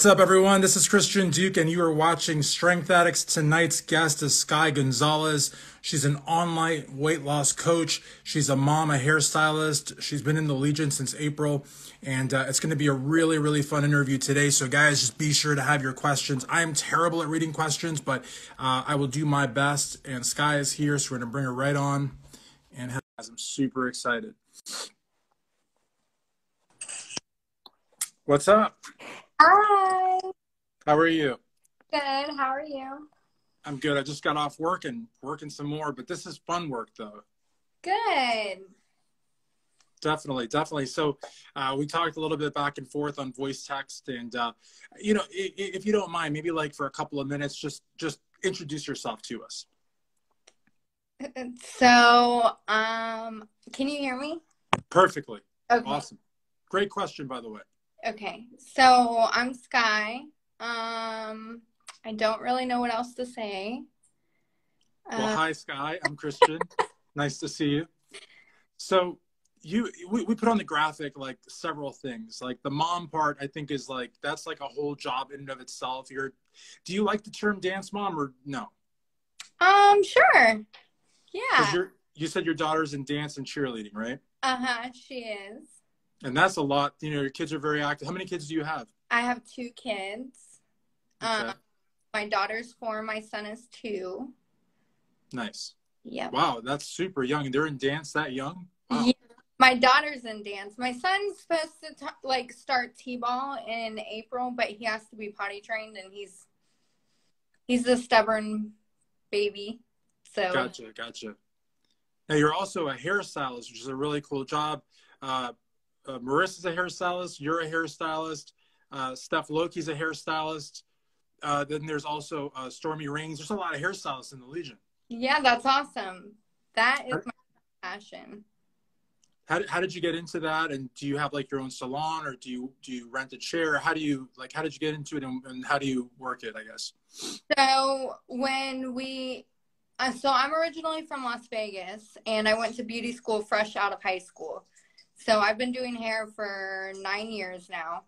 What's up, everyone? This is Christian Duke, and you are watching Strength Addicts. Tonight's guest is Sky Gonzalez. She's an online weight loss coach. She's a mom, a hairstylist. She's been in the Legion since April, and it's going to be a really, really fun interview today. So, guys, just be sure to have your questions. I am terrible at reading questions, but I will do my best. And Sky is here, so we're going to bring her right on. And I'm super excited. What's up? Hi. How are you? Good. How are you? I'm good. I just got off work and working some more, but this is fun work though. Good. Definitely. So we talked a little bit back and forth on voice text, and if you don't mind, maybe like for a couple of minutes, just introduce yourself to us. So, can you hear me? Perfectly. Okay. Awesome. Great question, by the way. Okay. So I'm Sky. I don't really know what else to say. Well, hi, Sky. I'm Christian. Nice to see you. So we put on the graphic like several things. Like the mom part, I think is like that's like a whole job in and of itself. Do you like the term dance mom or no? Sure. Yeah. You said your daughter's in dance and cheerleading, right? She is. And that's a lot. You know, your kids are very active. How many kids do you have? I have 2 kids. Okay. My daughter's 4. My son is 2. Nice. Yeah. Wow, that's super young. And they're in dance that young? Wow. Yeah. My daughter's in dance. My son's supposed to start t-ball in April, but he has to be potty trained, and he's a stubborn baby. So Gotcha. Now you're also a hairstylist, which is a really cool job. Marissa's a hairstylist. You're a hairstylist. Steph Loki's a hairstylist. Then there's also Stormy Rings. There's a lot of hairstylists in the Legion. Yeah, that's awesome. That is my passion. How did you get into that? And do you have like your own salon, or do you rent a chair? How did you get into it, and how do you work it, I guess? So so I'm originally from Las Vegas, and I went to beauty school fresh out of high school. So I've been doing hair for 9 years now.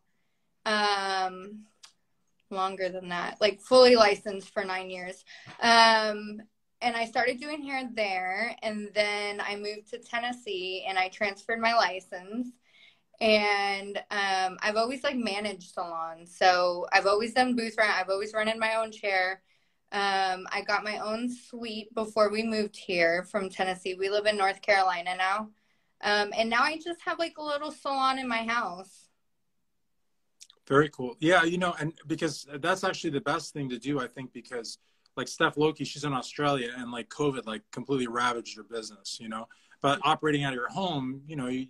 Longer than that, like fully licensed for 9 years. And I started doing hair there, and then I moved to Tennessee and I transferred my license. And I've always managed salons. So I've always done booth rent. I've always rented my own chair. I got my own suite before we moved here from Tennessee. We live in North Carolina now. And now I just have like a little salon in my house. Very cool. Yeah, and because that's actually the best thing to do, I think, because like Steph Loki, she's in Australia, and like COVID completely ravaged her business, but operating out of your home, you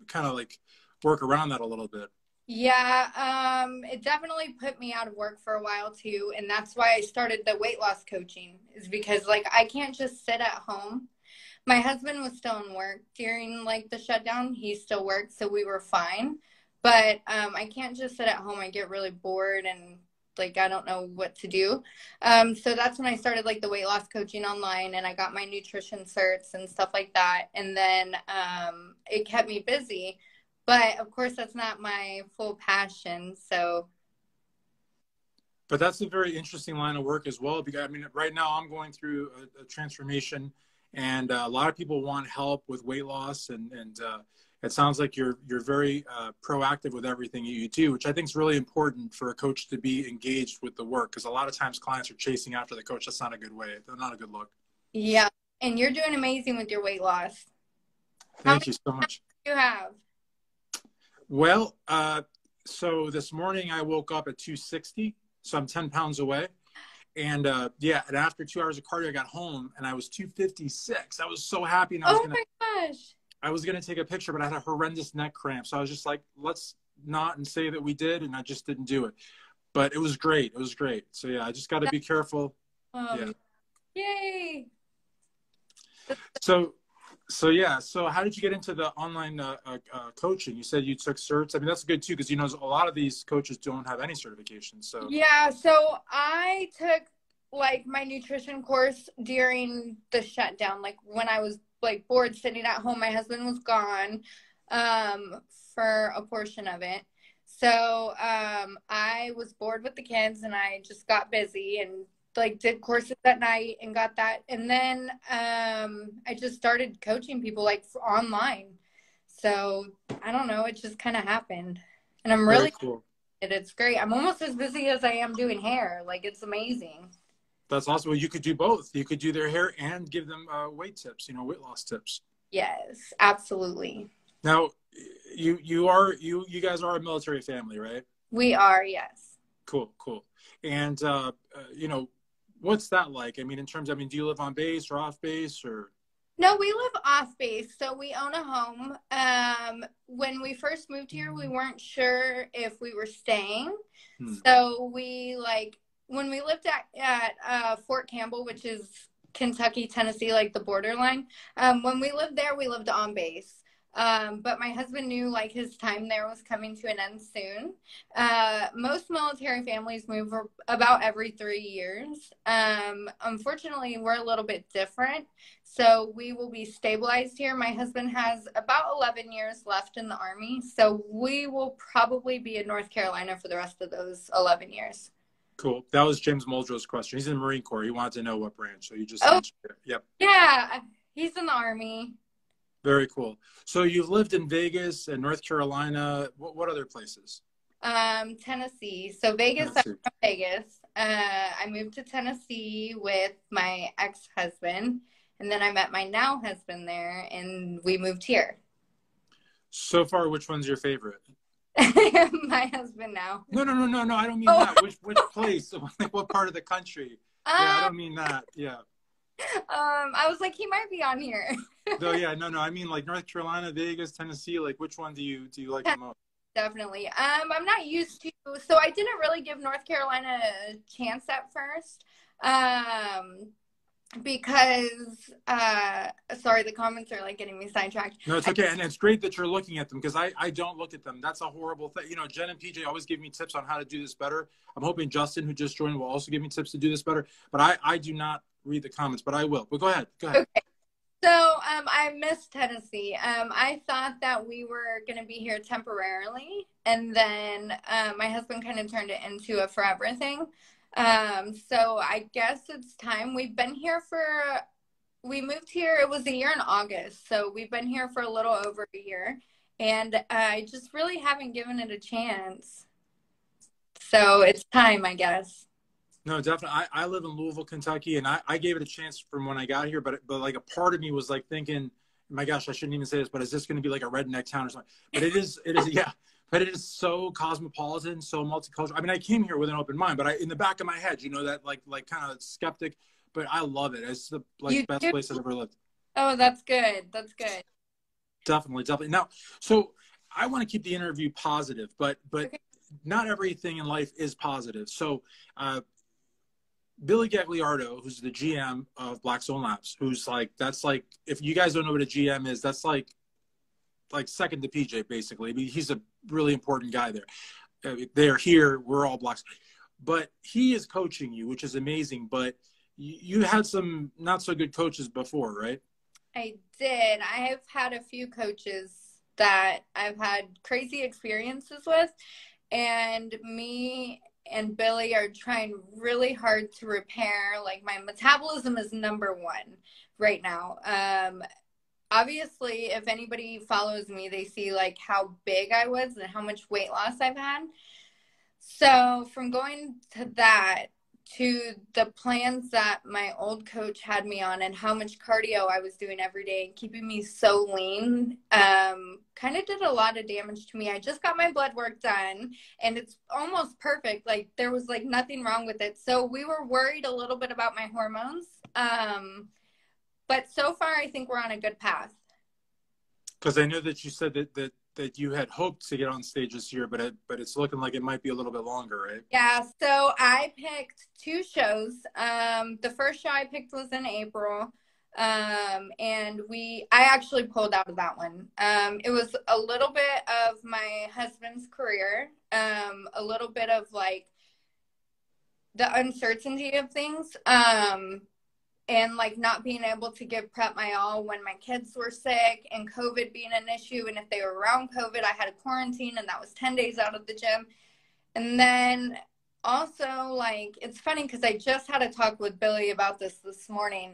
kind of like work around that a little bit. Yeah, it definitely put me out of work for a while too. And that's why I started the weight loss coaching, is because I can't just sit at home. My husband was still in work during the shutdown. He still worked, so we were fine. But I can't just sit at home. I get really bored and I don't know what to do. So that's when I started the weight loss coaching online, and I got my nutrition certs and stuff like that. And then it kept me busy. But of course, that's not my full passion. But that's a very interesting line of work as well, because right now I'm going through a transformation, and a lot of people want help with weight loss, and it sounds like you're very proactive with everything you do, which I think is really important for a coach to be engaged with the work, because a lot of times clients are chasing after the coach. That's not a good way. That's not a good look. Yeah, and you're doing amazing with your weight loss. Thank you so much. How many do you have? Well, so this morning I woke up at 260, so I'm 10 pounds away. And and after 2 hours of cardio, I got home and I was 256. I was so happy. And my gosh. I was going to take a picture, but I had a horrendous neck cramp. So I was just like, let's not and say that we did. And I just didn't do it. But it was great. It was great. So yeah, I just got to be careful. Yeah. Yay. So yeah. So how did you get into the online coaching? You said you took certs. That's good too, because a lot of these coaches don't have any certifications. So yeah. So I took my nutrition course during the shutdown, when I was bored sitting at home. My husband was gone for a portion of it. So I was bored with the kids and I just got busy and like did courses at night and got that. And then I just started coaching people like online. So I don't know, it just kind of happened. And I'm Very really, cool. it's great. I'm almost as busy as I am doing hair. Like it's amazing. That's awesome. Well, you could do both. You could do their hair and give them weight tips, weight loss tips. Yes, absolutely. Now, you guys are a military family, right? We are, yes. Cool, cool. And what's that like? I mean, do you live on base or off base or? No, we live off base, so we own a home. When we first moved here, we weren't sure if we were staying. So when we lived at Fort Campbell, which is Kentucky, Tennessee, like the borderline. When we lived there, we lived on base. But my husband knew like his time there was coming to an end soon. Most military families move about every 3 years. Unfortunately, we're a little bit different. So we will be stabilized here. My husband has about 11 years left in the Army. So we will probably be in North Carolina for the rest of those 11 years. Cool. That was James Muldrow's question. He's in the Marine Corps. He wanted to know what branch. So you just Oh, answered it. Yep. yeah, he's in the Army. Very cool. So you've lived in Vegas and North Carolina. What other places? Tennessee. So Vegas, I'm Tennessee. from Vegas. I moved to Tennessee with my ex-husband, and then I met my now husband there, and we moved here. So far, which one's your favorite? My husband now. No. I don't mean that. Which place? Like what part of the country? Yeah, I don't mean that. Yeah. I was like, he might be on here. No, yeah, no. I mean like North Carolina, Vegas, Tennessee. Like which one do you like the most? Definitely. I'm not used to, so I didn't really give North Carolina a chance at first. Because sorry, the comments are like getting me sidetracked. No, it's okay. And it's great that you're looking at them because I don't look at them. That's a horrible thing. Jen and PJ always give me tips on how to do this better. I'm hoping Justin, who just joined, will also give me tips to do this better. But I do not read the comments, but I will. But go ahead. Okay. So I miss Tennessee. I thought that we were going to be here temporarily. And then my husband kind of turned it into a forever thing. So I guess it's time. We moved here, it was a year in August. So we've been here for a little over a year. And I just really haven't given it a chance. So it's time, I guess. No, definitely. I live in Louisville, Kentucky, and I gave it a chance from when I got here, but like a part of me was like thinking, my gosh, I shouldn't even say this, but is this going to be like a redneck town or something? But it is, yeah. But it is so cosmopolitan, so multicultural. I mean, I came here with an open mind, but in the back of my head, that like kind of skeptic, but I love it. It's the best place I've ever lived. Oh, that's good. That's good. Definitely. Now, so I want to keep the interview positive, but Okay. not everything in life is positive. So, Billy Gagliardo, who's the GM of Blackstone Labs, that's like, if you guys don't know what a GM is, that's like second to PJ, basically. I mean, he's a really important guy there. They're here. We're all Blacks. But he is coaching you, which is amazing. But you had some not so good coaches before, right? I did. I have had a few coaches that I've had crazy experiences with. And me and Billy are trying really hard to repair. Like my metabolism is number one right now. Obviously, if anybody follows me, they see like how big I was and how much weight loss I've had. So from going to that to the plans that my old coach had me on and how much cardio I was doing every day and keeping me so lean, kind of did a lot of damage to me. I just got my blood work done and it's almost perfect. Like there was like nothing wrong with it. So we were worried a little bit about my hormones. But so far I think we're on a good path. Because I know that you said that you had hoped to get on stage this year, but it's looking like it might be a little bit longer, right? Yeah, so I picked 2 shows. The first show I picked was in April, and I actually pulled out of that one. It was a little bit of my husband's career, a little bit of like the uncertainty of things. and like not being able to give prep my all when my kids were sick and COVID being an issue. And if they were around COVID, I had a quarantine, and that was 10 days out of the gym. And then also, like, it's funny because I just had a talk with Billy about this morning.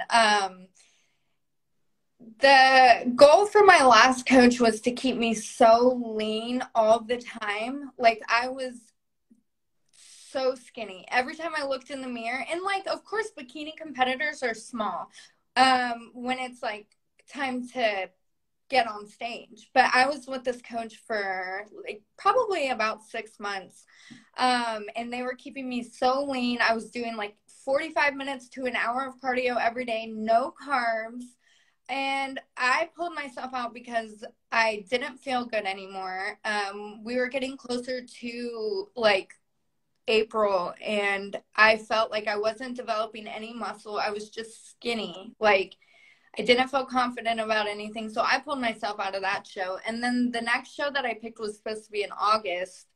The goal for my last coach was to keep me so lean all the time. Like, I was so skinny every time I looked in the mirror. And like, of course, bikini competitors are small when it's like time to get on stage. But I was with this coach for like probably about 6 months, and they were keeping me so lean. I was doing like 45 minutes to an hour of cardio every day, no carbs. And I pulled myself out because I didn't feel good anymore. We were getting closer to like April, and I felt like I wasn't developing any muscle. I was just skinny. Like, I didn't feel confident about anything. So I pulled myself out of that show. And then the next show that I picked was supposed to be in August.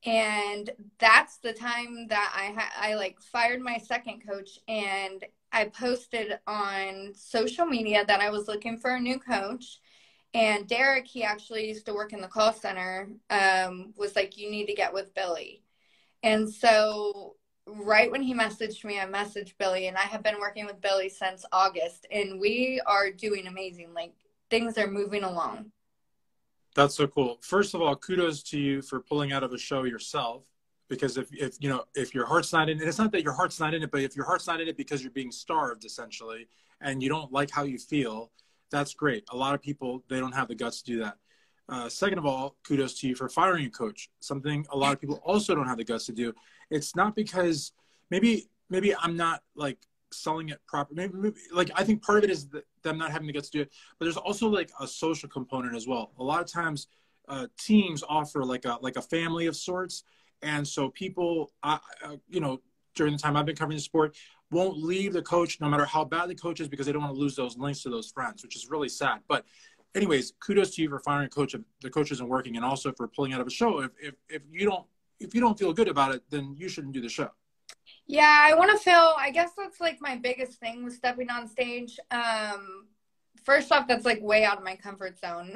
And that's the time that I like fired my second coach, and I posted on social media that I was looking for a new coach. And Derek, he actually used to work in the call center, was like, you need to get with Billy. And so right when he messaged me, I messaged Billy, and I have been working with Billy since August, and we are doing amazing. Like, things are moving along. That's so cool. First of all, kudos to you for pulling out of a show yourself, because if you know, if your heart's not in it, it's not that your heart's not in it, but if your heart's not in it because you're being starved essentially, and you don't like how you feel, that's great. A lot of people, they don't have the guts to do that. Second of all, kudos to you for firing a coach, something a lot of people also don't have the guts to do. It's not because maybe I'm not like selling it properly. Maybe like, I think part of it is them not having the guts to do it, but there's also like a social component as well. A lot of times teams offer like a family of sorts. And so people, you know, during the time I've been covering the sport, won't leave the coach no matter how bad the coach is, because they don't want to lose those links to those friends, which is really sad. But anyways, kudos to you for firing a coach if the coach isn't working, and also for pulling out of a show. If you don't feel good about it, then you shouldn't do the show. Yeah, I want to feel, I guess that's like my biggest thing with stepping on stage. First off, that's like way out of my comfort zone.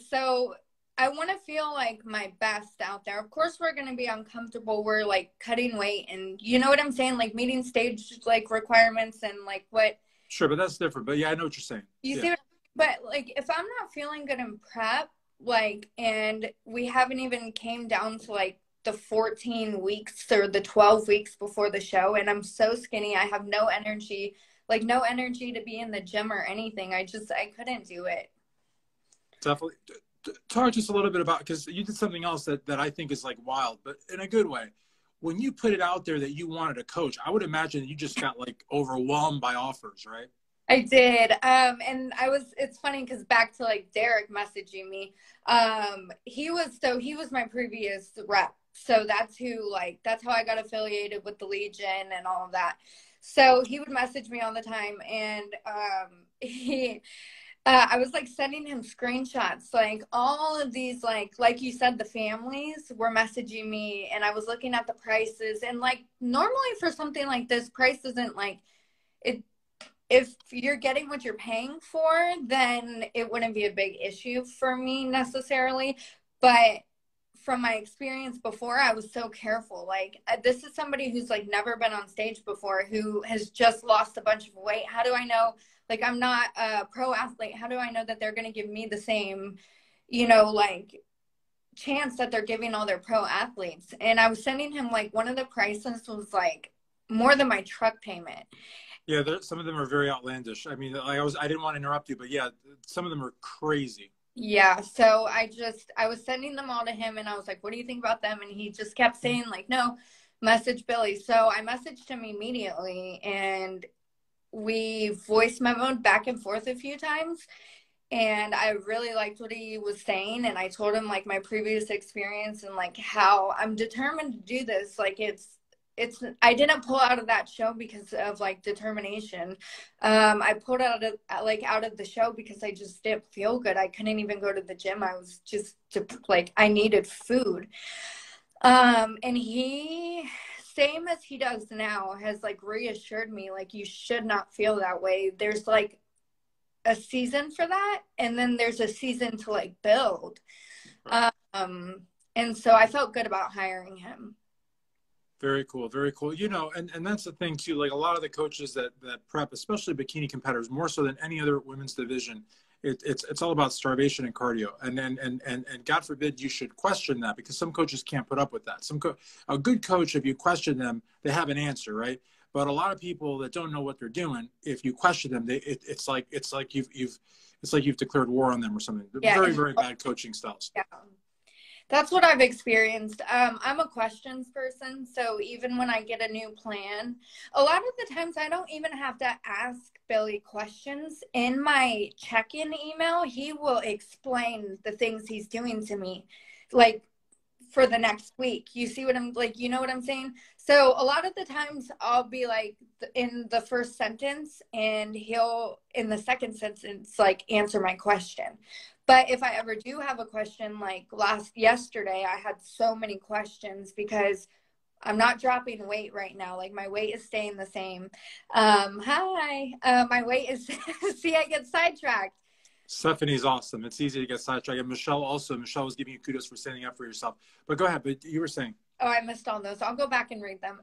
So I want to feel like my best out there. Of course, we're going to be uncomfortable. We're like cutting weight, and you know what I'm saying? Like meeting stage like requirements and like what. Sure, but that's different. But yeah, I know what you're saying. You see what, but like if I'm not feeling good in prep, like, and we haven't even came down to like the 14 weeks or the 12 weeks before the show, and I'm so skinny, I have no energy, like no energy to be in the gym or anything. I couldn't do it. Definitely. Talk just a little bit about, because you did something else that I think is like wild, but in a good way. When you put it out there that you wanted a coach, I would imagine you just got like overwhelmed by offers, right? I did. And it's funny because back to like Derek messaging me, he was my previous rep. So that's how I got affiliated with the Legion and all of that. So he would message me all the time, and I was like sending him screenshots, like all of these, like you said, the families were messaging me, and I was looking at the prices, and like normally for something like this, price isn't like it. If you're getting what you're paying for, then it wouldn't be a big issue for me necessarily. But from my experience before, I was so careful. Like, this is somebody who's like never been on stage before, who has just lost a bunch of weight. How do I know? Like, I'm not a pro athlete. How do I know that they're going to give me the same, like chance that they're giving all their pro athletes? And I was sending him like one of the prices was like more than my truck payment. Yeah, some of them are very outlandish. I mean, I didn't want to interrupt you, but yeah, some of them are crazy. Yeah, so I was sending them all to him, and I was like, what do you think about them? And he just kept saying like, no, message Billy. So I messaged him immediately, and we voice memoed back and forth a few times, and I really liked what he was saying. And I told him like my previous experience and like how I'm determined to do this. Like I didn't pull out of that show because of like determination. I pulled out of the show because I just didn't feel good. I couldn't even go to the gym. I was just like, I needed food. And he same as he does now, has like reassured me, like, you should not feel that way. There's like a season for that, and then there's a season to like build. And so I felt good about hiring him. Very cool. Very cool. You know, and that's the thing too, like a lot of the coaches that prep, especially bikini competitors, more so than any other women's division, it's all about starvation and cardio. And God forbid you should question that, because some coaches can't put up with that. A good coach, if you question them, they have an answer, right? But a lot of people that don't know what they're doing, if you question them, it's like you've declared war on them or something. Yeah, Very, very bad coaching styles. Yeah. That's what I've experienced. I'm a questions person, so even when I get a new plan, a lot of the times I don't even have to ask Billy questions. In my check-in email, he will explain the things he's doing to me, like, for the next week. You see what I'm, like, you know what I'm saying? So a lot of the times I'll be like in the first sentence, and he'll in the second sentence like answer my question. But if I ever do have a question, like yesterday, I had so many questions because I'm not dropping weight right now. Like, my weight is staying the same. My weight is, see, I get sidetracked. Stephanie's awesome. It's easy to get sidetracked. And Michelle was giving you kudos for standing up for yourself. But go ahead. But you were saying. Oh, I missed all those. I'll go back and read them.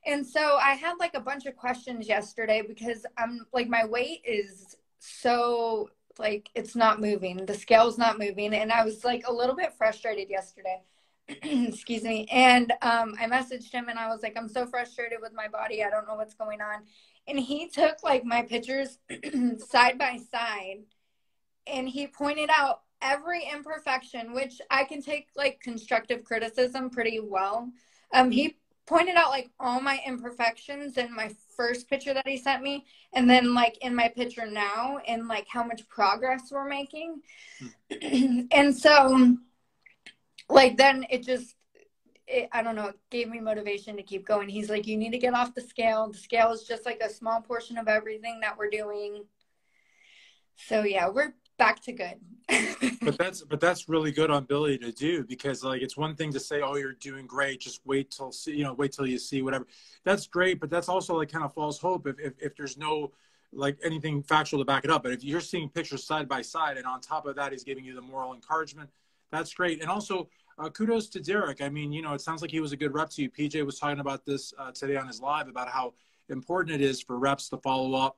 And so I had like a bunch of questions yesterday because I'm like, my weight is so like, it's not moving. The scale's not moving. And I was like a little bit frustrated yesterday. Excuse me. And I messaged him and I was like, I'm so frustrated with my body. I don't know what's going on. And he took like my pictures side by side, and he pointed out every imperfection, which I can take like constructive criticism pretty well. He pointed out like all my imperfections in my first picture that he sent me, and then like in my picture now, and like how much progress we're making. And so like then I don't know, it gave me motivation to keep going. He's like, you need to get off the scale. The scale is just like a small portion of everything that we're doing. So yeah, we're back to good. but that's really good on Billy to do, because like, it's one thing to say, oh, you're doing great, just wait till you see whatever. That's great, but that's also like kind of false hope if there's no like anything factual to back it up. But if you're seeing pictures side by side, and on top of that he's giving you the moral encouragement, that's great. And also kudos to Derek. I mean, it sounds like he was a good rep to you. PJ was talking about this today on his live, about how important it is for reps to follow up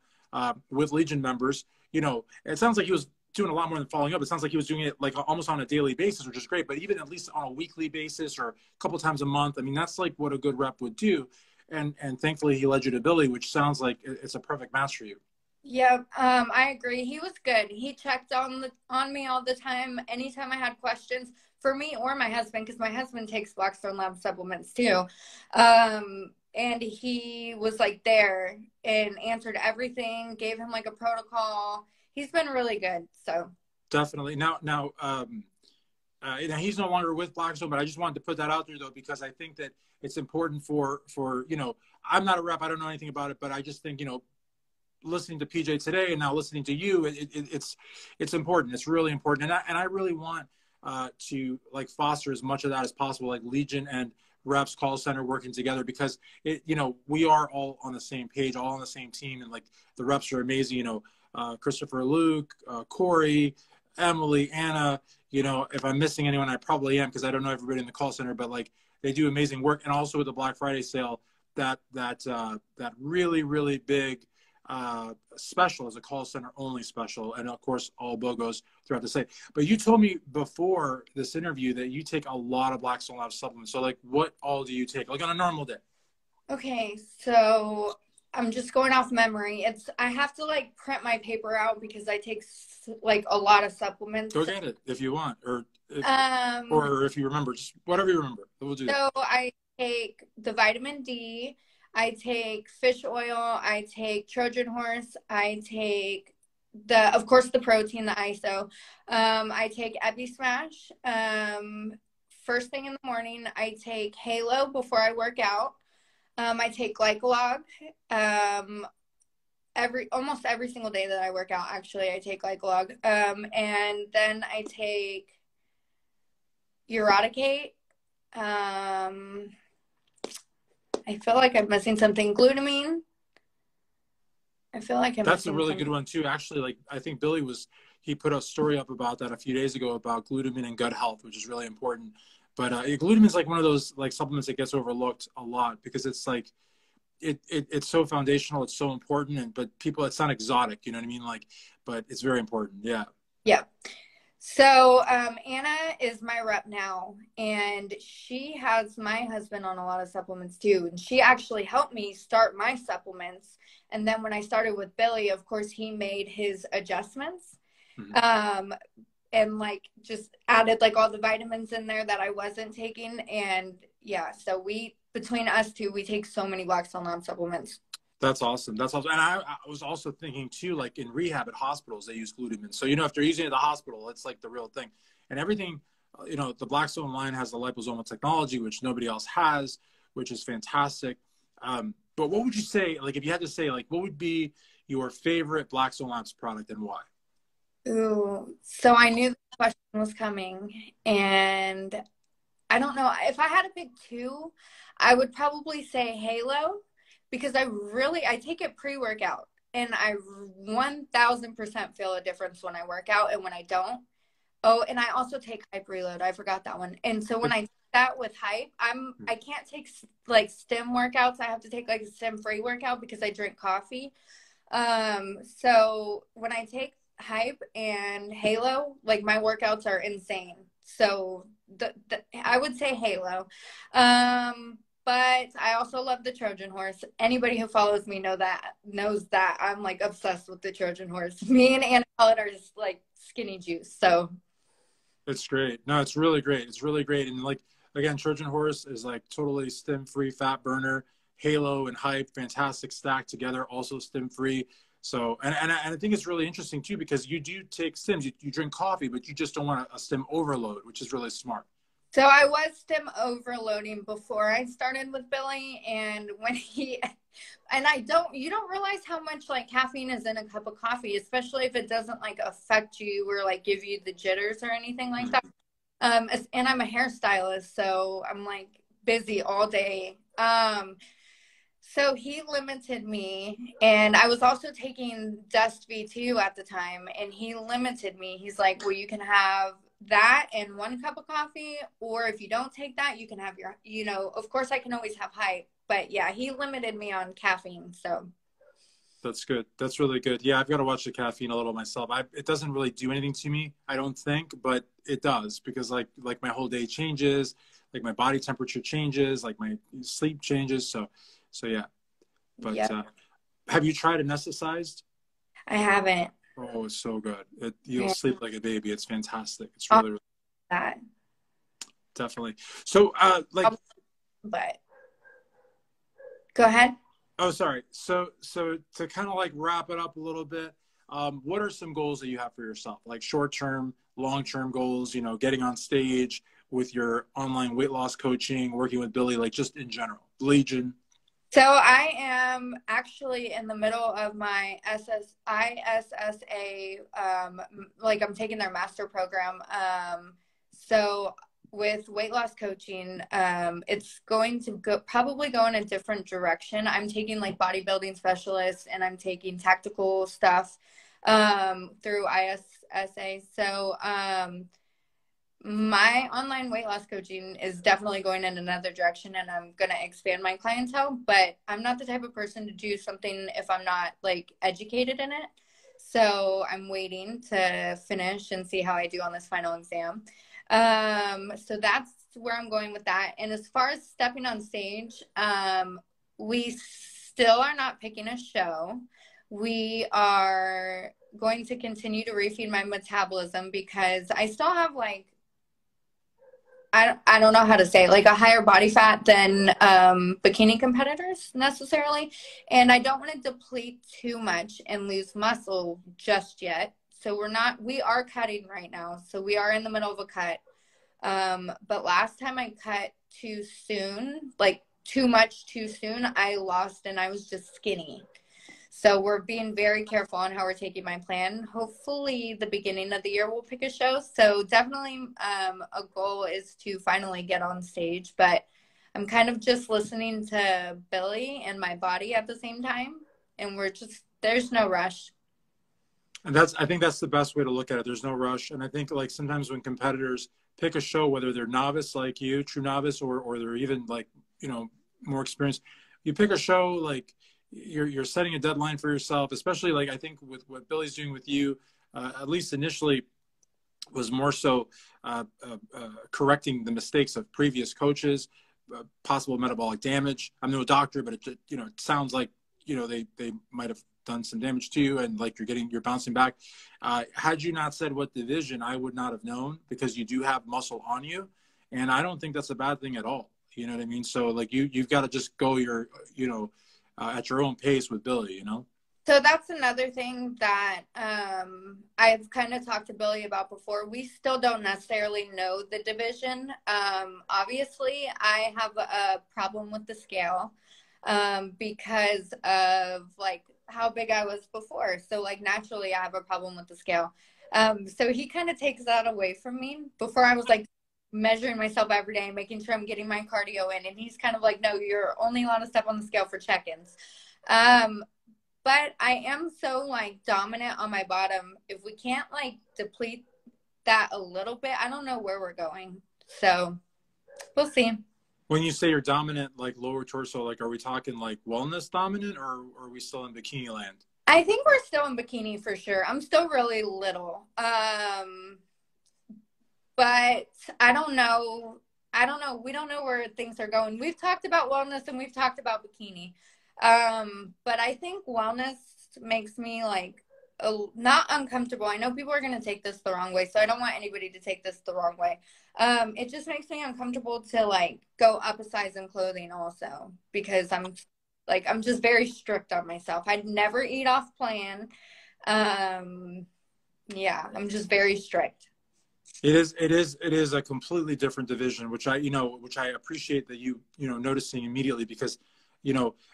with Legion members. It sounds like he was doing a lot more than following up. It sounds like he was doing it like almost on a daily basis, which is great, but even at least on a weekly basis or a couple times a month. I mean, that's like what a good rep would do. And thankfully he led you to Billy, which sounds like it's a perfect match for you. Yeah, I agree. He was good. He checked on me all the time. Anytime I had questions for me or my husband, because my husband takes Blackstone Lab supplements too. And he was like there and answered everything, gave him like a protocol. He's been really good. So definitely. Now he's no longer with Blackstone, but I just wanted to put that out there though, because I think that it's important for I'm not a rep, I don't know anything about it, but I just think listening to PJ today and now listening to you, it's important. It's really important, and I really want to like foster as much of that as possible, like Legion and reps call center working together, because we are all on the same page, all on the same team, and like the reps are amazing. Christopher, Luke, Corey, Emily, Anna. If I'm missing anyone, I probably am, because I don't know everybody in the call center, but like they do amazing work. And also with the Black Friday sale, that really, really big special is a call center only special, and of course all BOGOs throughout the site. But you told me before this interview that you take a lot of Blackstone Lab supplements. So like, what all do you take like on a normal day? Okay, so I'm just going off memory. I have to like print my paper out because I take like a lot of supplements. Go get it if you want, or if you remember, just whatever you remember. We'll do that. So I take the vitamin D, I take fish oil, I take Trojan horse, I take of course the protein, the ISO. I take Epi Smash. First thing in the morning, I take Halo before I work out. I take Glycolog. Almost every single day that I work out, actually, I take Glycolog. And then I take Eradicate. I feel like I'm missing something. Glutamine. I feel like I'm That's a missing really something. good one too. Actually, like I think Billy he put a story up about that a few days ago about glutamine and gut health, which is really important. But glutamine is like one of those like supplements that gets overlooked a lot because it's like it's so foundational, it's so important, but people, it's not exotic, you know what I mean? Like, but it's very important. Yeah. Yeah. So Anna is my rep now, and she has my husband on a lot of supplements too. And she actually helped me start my supplements. And then when I started with Billy, of course, he made his adjustments. Mm-hmm. And like just added like all the vitamins in there that I wasn't taking. And yeah, so between us two, we take so many Black Stone Lab supplements. That's awesome. That's awesome. And I was also thinking too, like in rehab at hospitals, they use glutamine. So, if they're using it at the hospital, it's like the real thing. And everything, the Blackstone line has the liposomal technology, which nobody else has, which is fantastic. But what would you say, like, if you had to say, like, what would be your favorite Blackstone Labs product and why? Ooh, so I knew the question was coming, and I don't know if I had to pick two, I would probably say Halo, because I take it pre-workout, and I 1000% feel a difference when I work out and when I don't. Oh, and I also take Hype Reload. I forgot that one. And so when I take that with Hype, I can't take like stim workouts. I have to take like a stim free workout because I drink coffee. So when I take Hype and Halo, like my workouts are insane. So I would say Halo. But I also love the Trojan horse. Anybody who follows me knows that I'm like obsessed with the Trojan horse. Me and Anna Collett are just like skinny juice. So It's great. No, it's really great. It's really great. And like, again, Trojan Horse is like totally stim-free fat burner. Halo and Hype, fantastic stack together, also stim-free. So, and I think it's really interesting too, because you do take stims, you drink coffee, but you just don't want a stim overload, which is really smart. So I was stim overloading before I started with Billy, and you don't realize how much like caffeine is in a cup of coffee, especially if it doesn't like affect you or like give you the jitters or anything like that. And I'm a hairstylist, so I'm like busy all day. So he limited me, and I was also taking Dust V2 at the time, and he limited me. He's like, well, you can have that and one cup of coffee, or if you don't take that, you can have of course I can always have Hype, but yeah, he limited me on caffeine. So That's good. That's really good. Yeah, I've got to watch the caffeine a little myself. It doesn't really do anything to me, I don't think, but it does because like my whole day changes, like my body temperature changes, like my sleep changes. So yeah. But yeah, have you tried anesthetized? I haven't. Oh, it's so good. You'll sleep like a baby. It's fantastic. It's All really, really that, definitely. So but go ahead. oh, sorry. So to kind of like wrap it up a little bit, what are some goals that you have for yourself? Like short-term, long-term goals, getting on stage with your online weight loss coaching, working with Billy, like just in general, Legion. So I am actually in the middle of my ISSA, like I'm taking their master program. So with weight loss coaching, it's going to probably go in a different direction. I'm taking like bodybuilding specialists, and I'm taking tactical stuff through ISSA. So my online weight loss coaching is definitely going in another direction, and I'm going to expand my clientele, but I'm not the type of person to do something if I'm not like educated in it. So I'm waiting to finish and see how I do on this final exam. So that's where I'm going with that. And as far as stepping on stage, we still are not picking a show. We are going to continue to refeed my metabolism because I still have like, I don't know how to say it, like a higher body fat than bikini competitors necessarily. And I don't want to deplete too much and lose muscle just yet. So we are cutting right now. So we are in the middle of a cut. But last time I cut too soon, like too much too soon, I lost and I was just skinny. So we're being very careful on how we're taking my plan. Hopefully the beginning of the year we'll pick a show. So definitely a goal is to finally get on stage. But I'm kind of just listening to Billy and my body at the same time. And there's no rush. And I think that's the best way to look at it. There's no rush. And I think like sometimes when competitors pick a show, whether they're novice like you, true novice, or they're even like, more experienced, you pick a show, like you're setting a deadline for yourself, especially like I think with what Billy's doing with you, at least initially was more so correcting the mistakes of previous coaches, possible metabolic damage. I'm no doctor, but it sounds like, they might have done some damage to you and like you're bouncing back. Had you not said what division, I would not have known because you do have muscle on you. And I don't think that's a bad thing at all. You know what I mean? So like you've got to just go at your own pace with Billy, So that's another thing that I've kind of talked to Billy about before. We still don't necessarily know the division. Obviously, I have a problem with the scale because of like how big I was before. So like naturally, I have a problem with the scale. So he kind of takes that away from me. Before I was like measuring myself every day, making sure I'm getting my cardio in. And he's kind of like, no, you're only allowed to step on the scale for check-ins. But I am so like dominant on my bottom. If we can't like deplete that a little bit, I don't know where we're going. So we'll see. When you say you're dominant, like lower torso, like are we talking like wellness dominant or are we still in bikini land? I think we're still in bikini for sure. I'm still really little. But I don't know. We don't know where things are going. We've talked about wellness and we've talked about bikini. But I think wellness makes me like not uncomfortable. I know people are going to take this the wrong way, so I don't want anybody to take this the wrong way. It just makes me uncomfortable to like go up a size in clothing also because I'm just very strict on myself. I'd never eat off plan. Yeah, I'm just very strict. It is a completely different division, which I appreciate that noticing immediately because,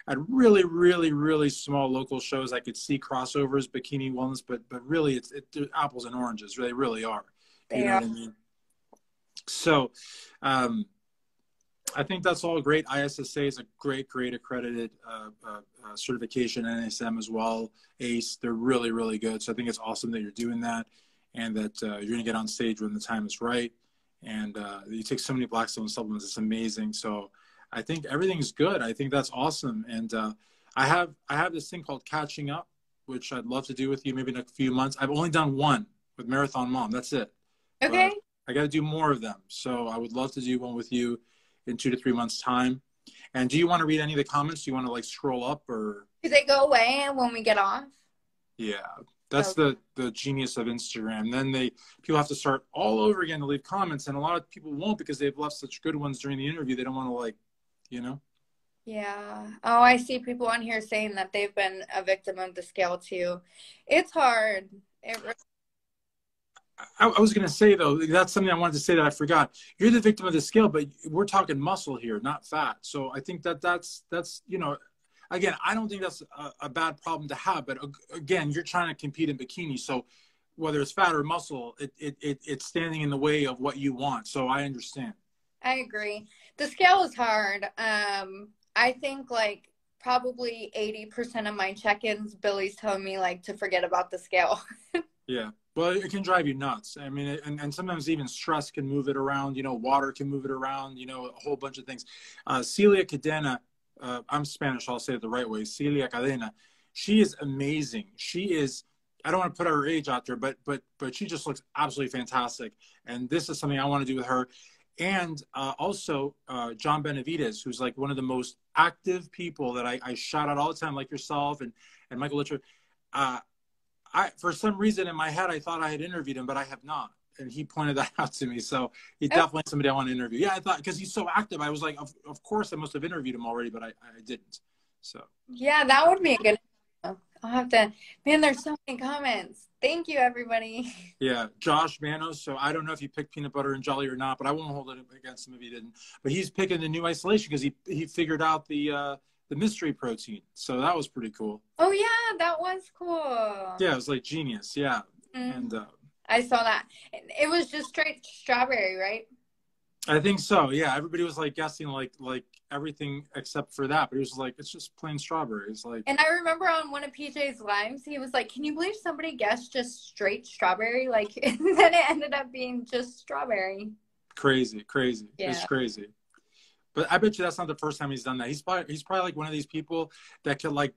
at really, really, really small local shows, I could see crossovers, bikini wellness, but really they're apples and oranges. They really are. They are. What I mean? So, I think that's all great. ISSA is a great accredited certification, NSM as well, ACE. They're really, really good. So I think it's awesome that you're doing that and that you're going to get on stage when the time is right. And you take so many Blackstone supplements. It's amazing. So I think everything's good. I think that's awesome. And I have this thing called Catching Up, which I'd love to do with you maybe in a few months. I've only done one with Marathon Mom. That's it. Okay. But I got to do more of them. So I would love to do one with you in 2 to 3 months time. And do you want to read any of the comments? Do you want to like scroll up or? Do they go away when we get off? Yeah, that's the genius of Instagram. Then people have to start all over again to leave comments. And a lot of people won't because they've left such good ones during the interview. They don't want to like, Yeah. Oh, I see people on here saying that they've been a victim of the scale too. It's hard. I was going to say, though, that's something I wanted to say that I forgot. You're the victim of the scale, but we're talking muscle here, not fat. So I think that's again, I don't think that's a bad problem to have. But again, you're trying to compete in bikini. So whether it's fat or muscle, it's standing in the way of what you want. So I understand. I agree. The scale is hard. I think like probably 80% of my check-ins, Billy's telling me like to forget about the scale. Yeah. Well, it can drive you nuts. I mean, and sometimes even stress can move it around, water can move it around, a whole bunch of things. Celia Cadena, I'm Spanish, I'll say it the right way. Celia Cadena, she is amazing. She is, I don't want to put her age out there, but she just looks absolutely fantastic. And this is something I want to do with her. And also John Benavides, who's like one of the most active people that I shout out all the time, like yourself and Michael Litcher. For some reason in my head, I thought I had interviewed him, but I have not. And he pointed that out to me. So he's definitely somebody I want to interview. Yeah, I thought, because he's so active, I was like, of course I must have interviewed him already, but I didn't. So. Yeah, that would be a good, I'll have to, man, there's so many comments. Thank you, everybody. Yeah, Josh Manos. So I don't know if he picked peanut butter and jelly or not, but I won't hold it against him if he didn't. But he's picking the new isolation because he figured out the mystery protein. So that was pretty cool. Oh, yeah, that was cool. Yeah, it was like genius. Yeah. Mm-hmm. And I saw that. It was just straight strawberry, right? I think so. Yeah, everybody was like guessing like everything except for that, but he was like, it's just plain strawberries. Like, And I remember on one of PJ's lives, he was like, "Can you believe somebody guessed just straight strawberry?" Like, and then it ended up being just strawberry. crazy, crazy. It's Yeah. crazy. But I bet you that's not the first time he's done that. He's probably like one of these people that could like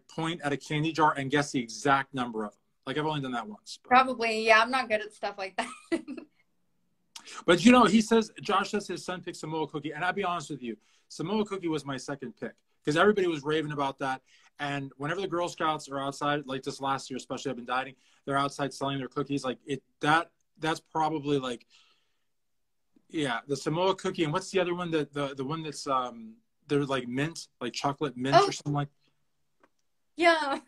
point at a candy jar and guess the exact number of them. Like I've only done that once. Probably. Yeah, I'm not good at stuff like that. But you know, he says Josh says his son picked Samoa Cookie, and I'll be honest with you, Samoa Cookie was my second pick because everybody was raving about that. And whenever the Girl Scouts are outside, like this last year, especially I've been dieting, they're outside selling their cookies. Like that's probably like, yeah, the Samoa Cookie. And what's the other one? The one that's they're like mint, like chocolate mint Oh, or something like. yeah.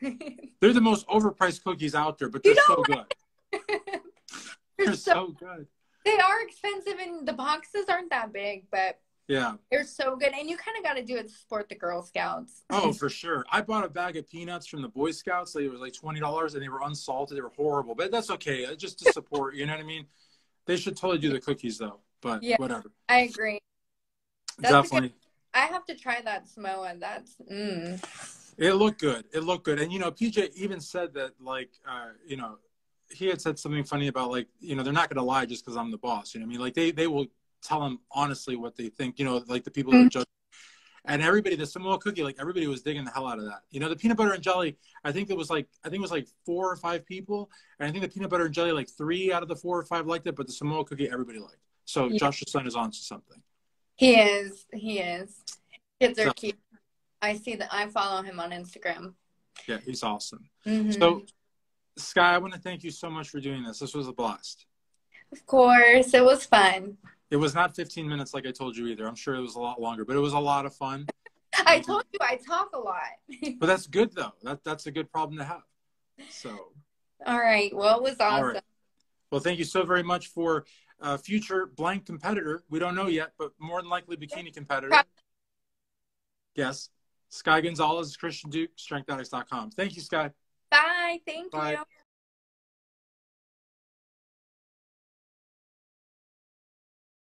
They're the most overpriced cookies out there, but You they're know so what? good. They're They're so good. they are expensive and the boxes aren't that big, but Yeah. they're so good. And you kind of got to do it to support the Girl Scouts. Oh, for sure. I bought a bag of peanuts from the Boy Scouts. They were like $20, and they were unsalted. They were horrible, but that's okay. Just to support. You know what I mean? They should totally do the cookies though. But Yeah, whatever. I agree. That's a Definitely. good. I have to try that Samoa. That's It looked good. It looked good. And you know, PJ even said that like you know, he had said something funny about like, you know, they're not gonna lie just because I'm the boss. You know what I mean? Like they will tell him honestly what they think. You know, like the people that are judging. And everybody, the Samoa Cookie, like everybody was digging the hell out of that. You know, the peanut butter and jelly, I think it was like 4 or 5 people. And I think the peanut butter and jelly, like 3 out of the 4 or 5 liked it, but the Samoa Cookie, everybody liked. So yeah. Josh's son is on to something. He is. He is. Kids are So, cute. I see that. I follow him on Instagram. yeah, he's awesome. Mm-hmm. So, Sky, I want to thank you so much for doing this. This was a blast. Of course, it was fun. It was not 15 minutes like I told you either. I'm sure it was a lot longer, but it was a lot of fun. I told you I talk a lot. But that's good, though. That's a good problem to have. So, All right. Well, it was awesome. all right. Well, thank you so very much for future blank competitor. We don't know yet, but more than likely bikini competitor. Yes. Sky Gonzalez, Christian Duke, StrengthAddicts.com. Thank you, Sky. Bye. Thank Bye. you.